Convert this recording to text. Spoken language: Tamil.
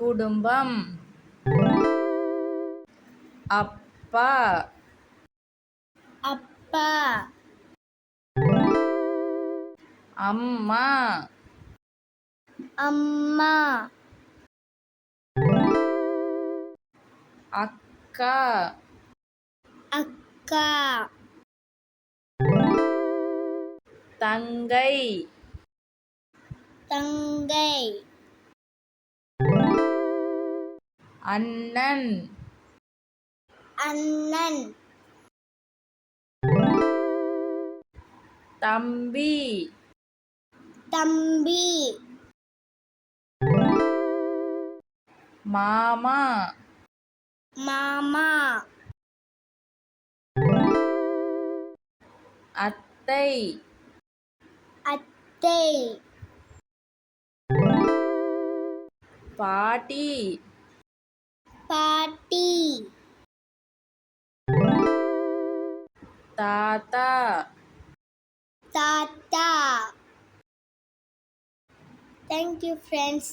குடும்பம். அப்பா அப்பா அம்மா அம்மா அக்கா அக்கா தங்கை தங்கை அண்ணன் அண்ணன் தம்பி தம்பி மாமா மாமா அத்தை அத்தை பாட்டி பாட்டி தாத்தா தாத்தா. Thank you, friends.